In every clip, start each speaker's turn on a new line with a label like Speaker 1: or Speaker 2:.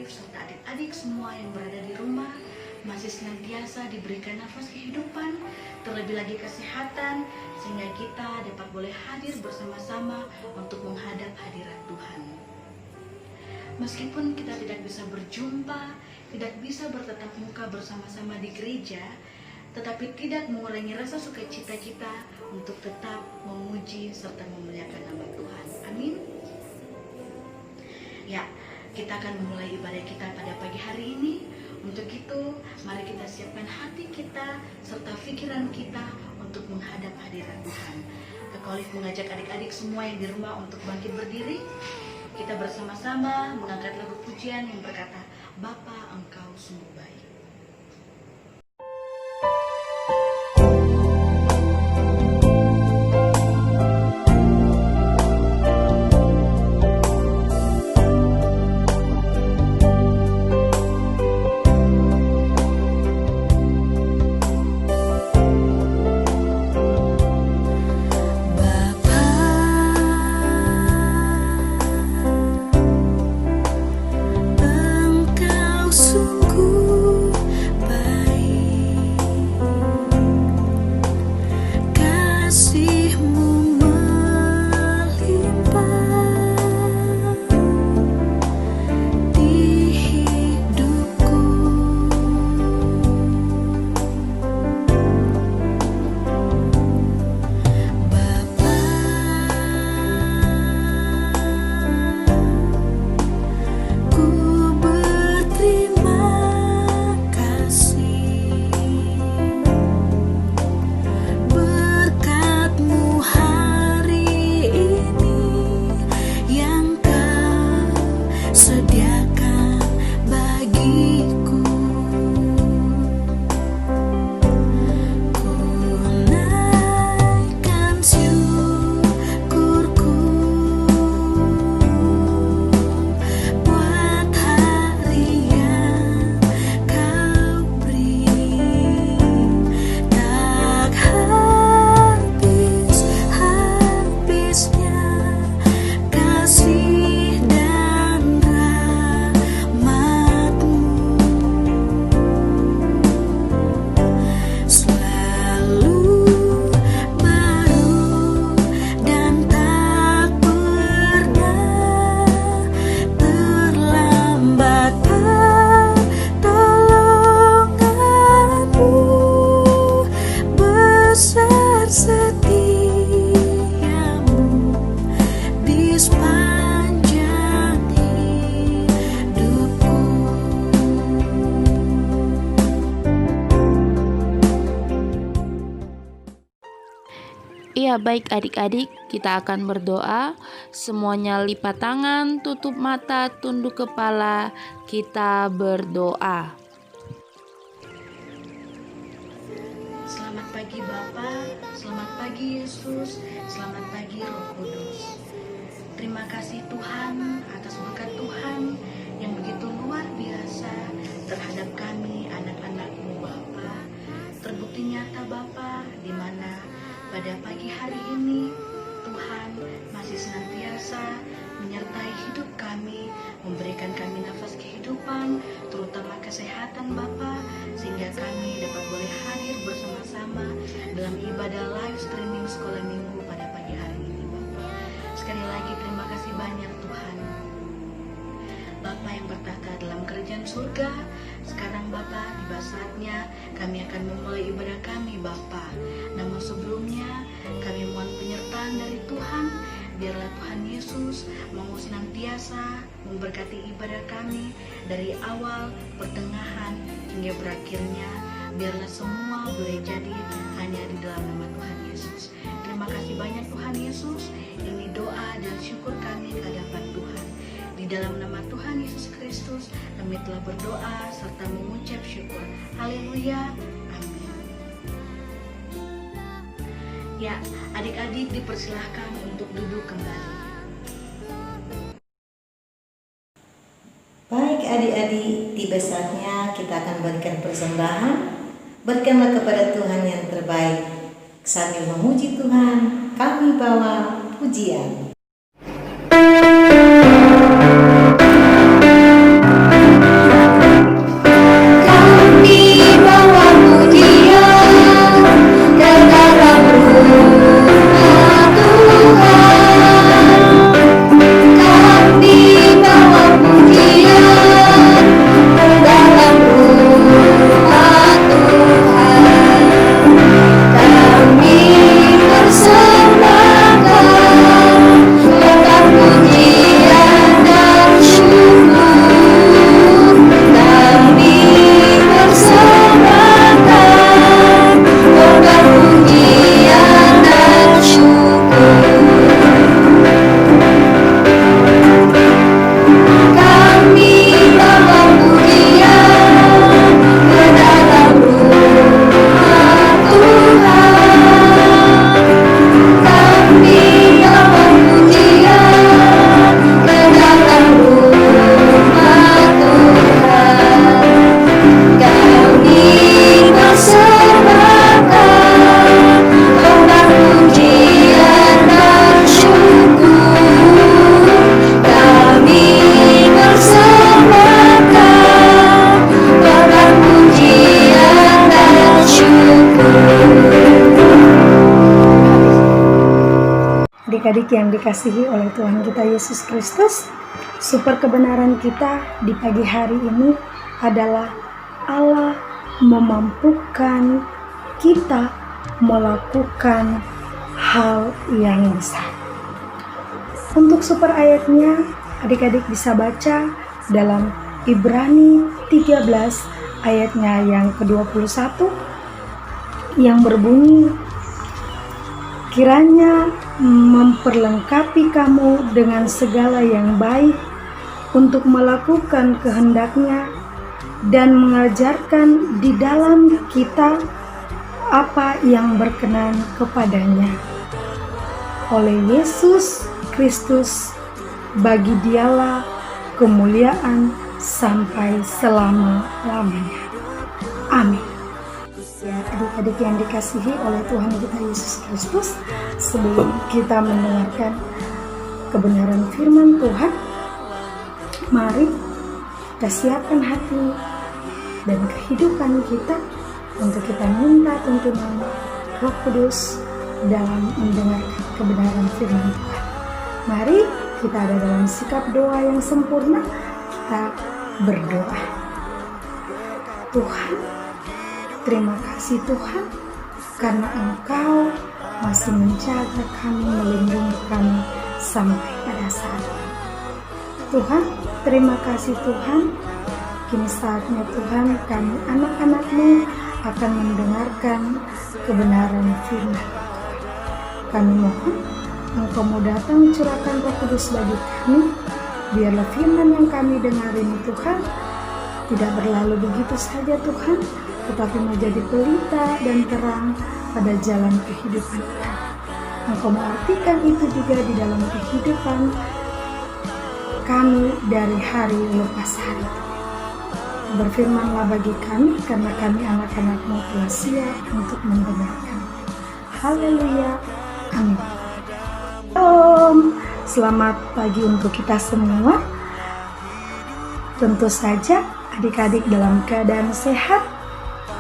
Speaker 1: Alif serta adik-adik semua yang berada di rumah masih senantiasa diberikan nafas kehidupan, terlebih lagi kesehatan, sehingga kita dapat boleh hadir bersama-sama untuk menghadap hadirat Tuhan. Meskipun kita tidak bisa berjumpa, tidak bisa bertatap muka bersama-sama di gereja, tetapi tidak mengurangi rasa sukacita kita untuk tetap memuji serta memuliakan nama Tuhan. Amin. Ya, kita akan memulai ibadah kita pada pagi hari ini. Untuk itu, mari kita siapkan hati kita serta pikiran kita untuk menghadap hadirat Tuhan. Kakak Olive mengajak adik-adik semua yang di rumah untuk bangkit berdiri. Kita bersama-sama mengangkat lagu pujian yang berkata, Bapa, Engkau sungguh baik.
Speaker 2: Ya, baik adik-adik, kita akan berdoa. Semuanya lipat tangan, tutup mata, tunduk kepala. Kita berdoa.
Speaker 1: Selamat pagi Bapa, selamat pagi Yesus, selamat pagi Roh Kudus. Terima kasih Tuhan atas berkat Tuhan yang begitu luar biasa terhadap kami anak-anak-Mu Bapa. Terbukti nyata Bapa, di mana pada pagi hari ini Tuhan masih senantiasa menyertai hidup kami, memberikan kami nafas kehidupan, terutama kesehatan Bapa, sehingga kami dapat boleh hadir bersama-sama dalam ibadah live streaming sekolah minggu pada pagi hari ini Bapa. Sekali lagi terima kasih banyak Tuhan. Bapa yang bertata dalam kerajaan surga, sekarang Bapa, tiba saatnya kami akan memulai ibadah kami Bapa. Namun sebelumnya kami mohon penyertaan dari Tuhan. Biarlah Tuhan Yesus mau senantiasa memberkati ibadah kami dari awal, pertengahan, hingga berakhirnya. Biarlah semua boleh jadi hanya di dalam nama Tuhan Yesus. Terima kasih banyak Tuhan Yesus. Ini doa dan syukur kami ke hadapan Tuhan. Di dalam nama Tuhan Yesus Kristus kami telah berdoa serta mengucap syukur. Haleluya. Amin. Ya, adik-adik dipersilahkan untuk duduk kembali.
Speaker 3: Baik adik-adik, tiba saatnya kita akan berikan persembahan. Berikanlah kepada Tuhan yang terbaik. Sambil memuji Tuhan, kami bawa pujian.
Speaker 4: Adik-adik yang dikasihi oleh Tuhan kita Yesus Kristus, super kebenaran kita di pagi hari ini adalah Allah memampukan kita melakukan hal yang besar. Untuk super ayatnya, adik-adik bisa baca dalam Ibrani 13 ayatnya yang ke-21 yang berbunyi, kiranya memperlengkapi kamu dengan segala yang baik untuk melakukan kehendaknya dan mengajarkan di dalam kita apa yang berkenan kepadanya. Oleh Yesus Kristus, bagi Dialah kemuliaan sampai selama-lamanya. Amin. Ya, adik-adik yang dikasihi oleh Tuhan kita Yesus Kristus, sebelum kita mendengarkan kebenaran firman Tuhan, mari kita siapkan hati dan kehidupan kita untuk kita minta tuntunan Roh Kudus dalam mendengarkan kebenaran firman Tuhan. Mari kita ada dalam sikap doa yang sempurna, kita berdoa. Tuhan, terima kasih Tuhan, karena Engkau masih menjaga kami, melindungi kami sampai pada saat ini. Tuhan, terima kasih Tuhan, kini saatnya Tuhan kami anak-anak-Mu akan mendengarkan kebenaran firman. Kami mohon Engkau mau datang curahkan Roh Kudus bagi kami, biarlah firman yang kami dengar ini Tuhan tidak berlalu begitu saja Tuhan, tetapi menjadi pelita dan terang pada jalan kehidupan kami. Engkau mengartikan itu juga di dalam kehidupan kami dari hari lepas hari. Berfirmanlah bagi kami, karena kami anak-anak-Mu telah siap untuk mendengarkan. Haleluya, amin. Selamat pagi untuk kita semua. Tentu saja adik-adik dalam keadaan sehat,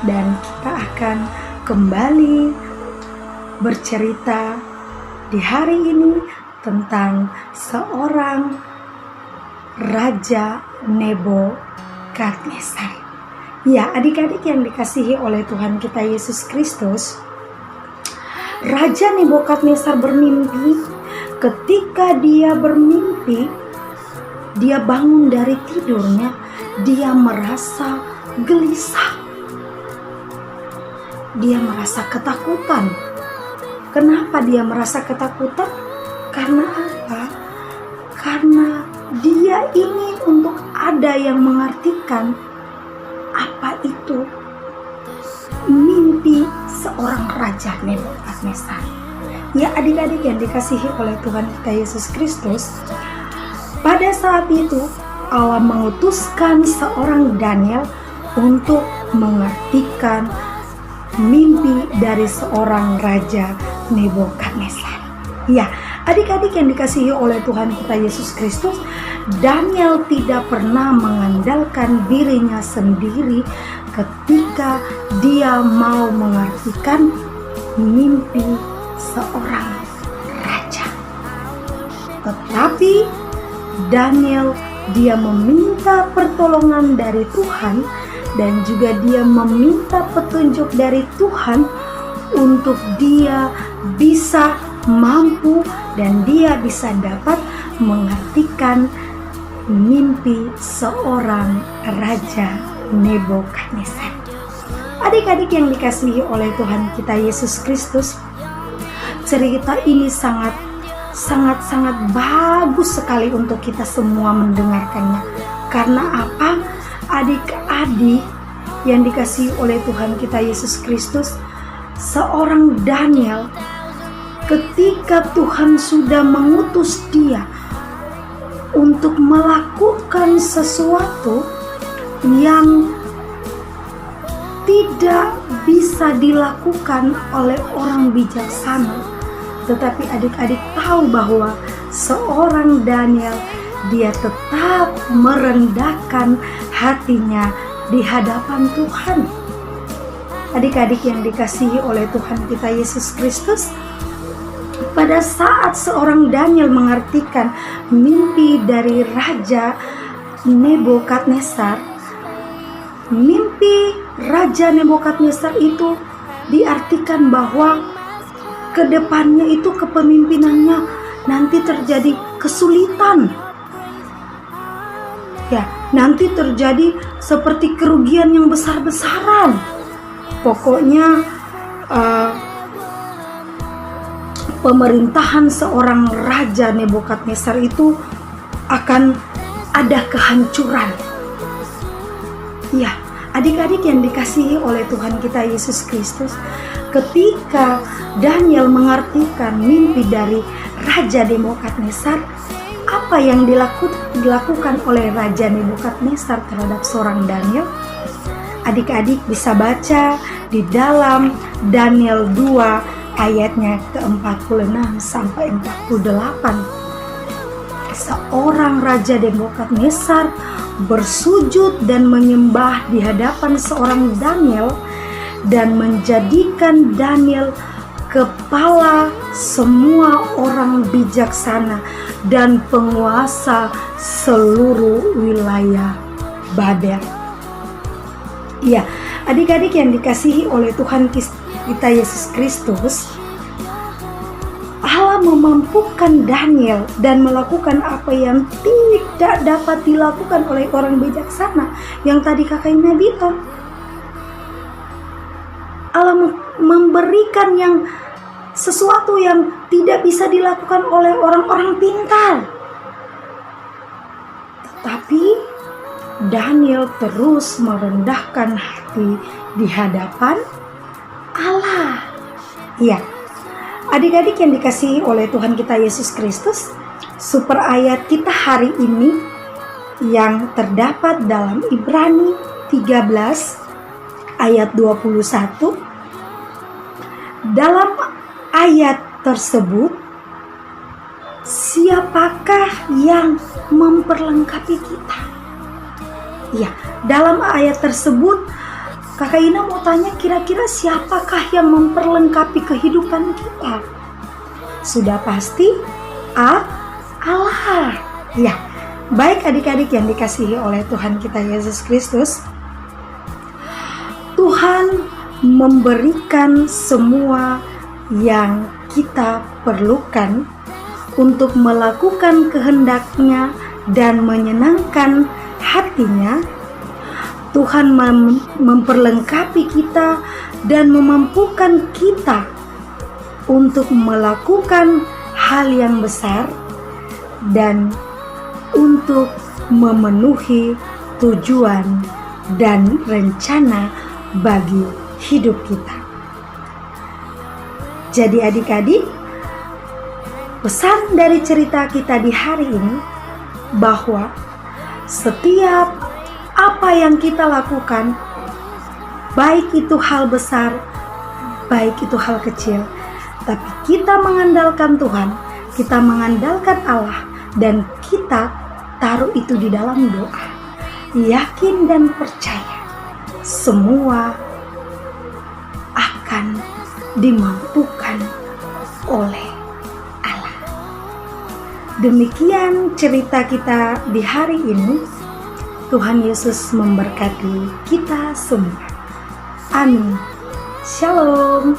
Speaker 4: dan kita akan kembali bercerita di hari ini tentang seorang Raja Nebukadnezar. Ya, adik-adik yang dikasihi oleh Tuhan kita Yesus Kristus, Raja Nebukadnezar bermimpi. Ketika dia bermimpi, dia bangun dari tidurnya, dia merasa gelisah. Dia merasa ketakutan. Kenapa dia merasa ketakutan? Karena apa? Karena dia ingin untuk ada yang mengartikan apa itu mimpi seorang Raja Nebukadnezar. Ya, adik-adik yang dikasihi oleh Tuhan kita Yesus Kristus, pada saat itu Allah mengutuskan seorang Daniel untuk mengartikan mimpi dari seorang Raja Nebukadnezar. Ya, adik-adik yang dikasihi oleh Tuhan kita Yesus Kristus, Daniel tidak pernah mengandalkan dirinya sendiri ketika dia mau mengartikan mimpi seorang raja. Tetapi Daniel, dia meminta pertolongan dari Tuhan, dan juga dia meminta petunjuk dari Tuhan untuk dia bisa mampu dan dia bisa dapat mengartikan mimpi seorang Raja Nebukadnezar. Adik-adik yang dikasihi oleh Tuhan kita Yesus Kristus, cerita ini sangat bagus sekali untuk kita semua mendengarkannya. Karena apa? Adik-adik yang dikasihi oleh Tuhan kita Yesus Kristus, seorang Daniel, ketika Tuhan sudah mengutus dia untuk melakukan sesuatu yang tidak bisa dilakukan oleh orang bijaksana, tetapi adik-adik tahu bahwa seorang Daniel, dia tetap merendahkan hatinya di hadapan Tuhan. Adik-adik yang dikasihi oleh Tuhan kita Yesus Kristus, pada saat seorang Daniel mengartikan mimpi dari Raja Nebukadnezar, mimpi Raja Nebukadnezar itu diartikan bahwa kedepannya itu kepemimpinannya nanti terjadi kesulitan. Ya, nanti terjadi seperti kerugian yang besar-besaran. Pokoknya pemerintahan seorang Raja Nebukadnezar itu akan ada kehancuran. Ya, adik-adik yang dikasihi oleh Tuhan kita Yesus Kristus, ketika Daniel mengartikan mimpi dari Raja Nebukadnezar, apa yang dilakukan oleh Raja Nebukadnezar terhadap seorang Daniel? Adik-adik bisa baca di dalam Daniel 2 ayatnya ke-46 sampai 48. Seorang Raja Nebukadnezar bersujud dan menyembah di hadapan seorang Daniel dan menjadikan Daniel kepala semua orang bijaksana dan penguasa seluruh wilayah Babel. Ya, adik-adik yang dikasihi oleh Tuhan kita Yesus Kristus, Allah memampukan Daniel dan melakukan apa yang tidak dapat dilakukan oleh orang bijaksana yang tadi Kakak Ina bilang. Allah memberikan sesuatu yang tidak bisa dilakukan oleh orang-orang pintar. Tetapi Daniel terus merendahkan hati di hadapan Allah. Ya, adik-adik yang dikasihi oleh Tuhan kita Yesus Kristus, super ayat kita hari ini yang terdapat dalam Ibrani 13 ayat 21. Dalam ayat tersebut, siapakah yang memperlengkapi kita? Ya, dalam ayat tersebut Kakak Ina mau tanya, kira-kira siapakah yang memperlengkapi kehidupan kita? Sudah pasti Allah. Ya, baik adik-adik yang dikasihi oleh Tuhan kita Yesus Kristus, Tuhan memberikan semua yang kita perlukan untuk melakukan kehendak-Nya dan menyenangkan hati-Nya. Tuhan memperlengkapi kita dan memampukan kita untuk melakukan hal yang besar dan untuk memenuhi tujuan dan rencana bagi hidup kita. Jadi adik-adik, pesan dari cerita kita di hari ini bahwa setiap apa yang kita lakukan, baik itu hal besar, baik itu hal kecil, tapi kita mengandalkan Tuhan, kita mengandalkan Allah, dan kita taruh itu di dalam doa, yakin dan percaya semua akan dimampukan oleh Allah. Demikian cerita kita di hari ini. Tuhan Yesus memberkati kita semua. Amin. Shalom.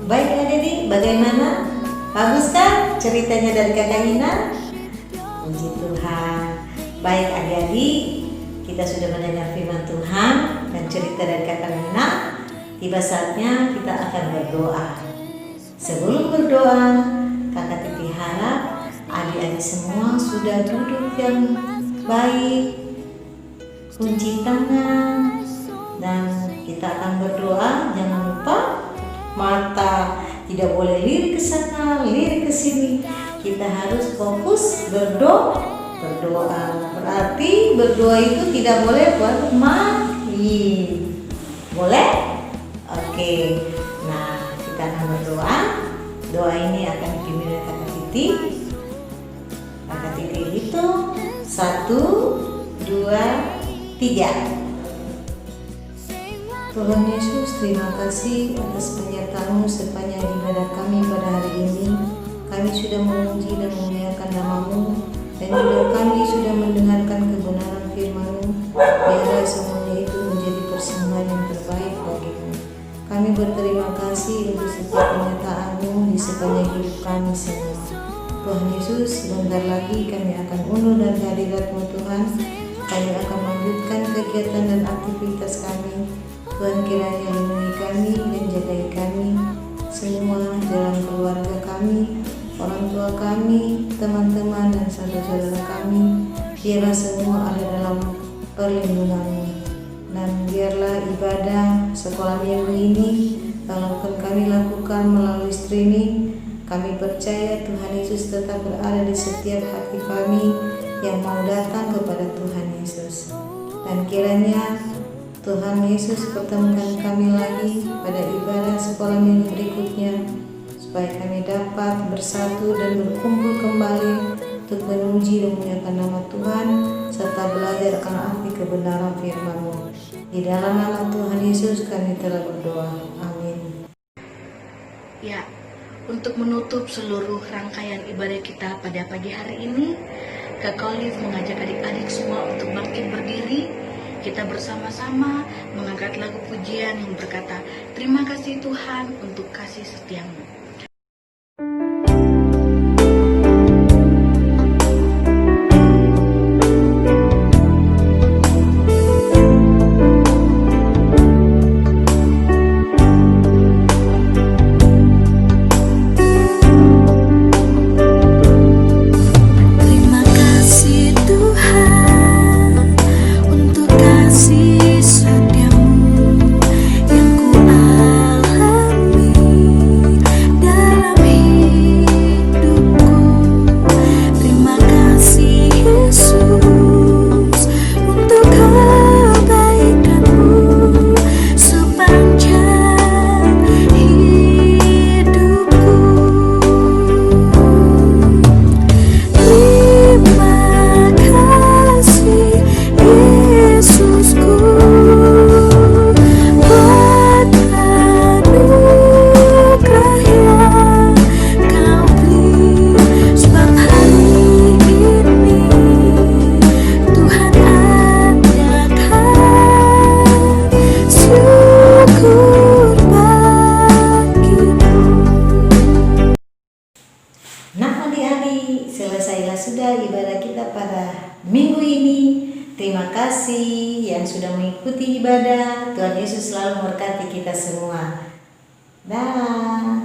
Speaker 3: Baik adik-adik, bagaimana? Bagus kan ceritanya dari Kakak Ina? Puji Tuhan. Baik adik-adik, kita sudah mendengar firman Tuhan dan cerita dari Kakak Ina. Tiba saatnya kita akan berdoa. Sebelum berdoa, Kakak Titi harap adik-adik semua sudah duduk yang baik, kunci tangan, dan kita akan berdoa. Jangan lupa mata tidak boleh lirik ke sana, lirik ke sini. Kita harus fokus berdoa. Berarti berdoa itu tidak boleh bermain. Boleh? Oke. Nah, kita akan berdoa. Doa ini akan dipimpin oleh Kakak Titi. Kakak Titi hitung 1, 2, 3. Tuhan Yesus, terima kasih atas penyertaan-Mu sepanjang ibadah kami pada hari ini. Kami sudah memuji dan memuliakan nama-Mu, dan juga kami sudah mendengarkan kebenaran firman-Mu. Biarlah semuanya itu menjadi persembahan yang terbaik bagi-Mu. Kami berterima kasih untuk setiap penyertaan-Mu di sepanjang hidup kami semua. Tuhan Yesus, sebentar lagi kami akan undur dari hadirat-Mu Tuhan. Kami akan melanjutkan kegiatan dan aktivitas kami. Tuhan kiranya lindungi kami dan jagai kami semua dalam keluarga kami, orang tua kami, teman-teman dan saudara-saudara kami. Biarlah semua ada dalam perlindungan-Mu. Dan biarlah ibadah sekolah minggu ini walaupun kami lakukan melalui streaming, kami percaya Tuhan Yesus tetap berada di setiap hati kami yang mau datang kepada Tuhan Yesus. Dan kiranya Tuhan Yesus pertemukan kami lagi pada ibadah sekolah minggu berikutnya, supaya kami dapat bersatu dan berkumpul kembali untuk memuji dan memuliakan nama Tuhan, serta belajar akan arti kebenaran firman-Mu. Di dalam nama Tuhan Yesus kami telah berdoa. Amin.
Speaker 1: Ya, untuk menutup seluruh rangkaian ibadah kita pada pagi hari ini, Kak Olive mengajak adik-adik semua untuk bangkit berdiri. Kita bersama-sama mengangkat lagu pujian yang berkata, terima kasih Tuhan untuk kasih setia-Mu.
Speaker 3: Selesailah sudah ibadah kita pada minggu ini. Terima kasih yang sudah mengikuti ibadah. Tuhan Yesus selalu memberkati kita semua. Dah.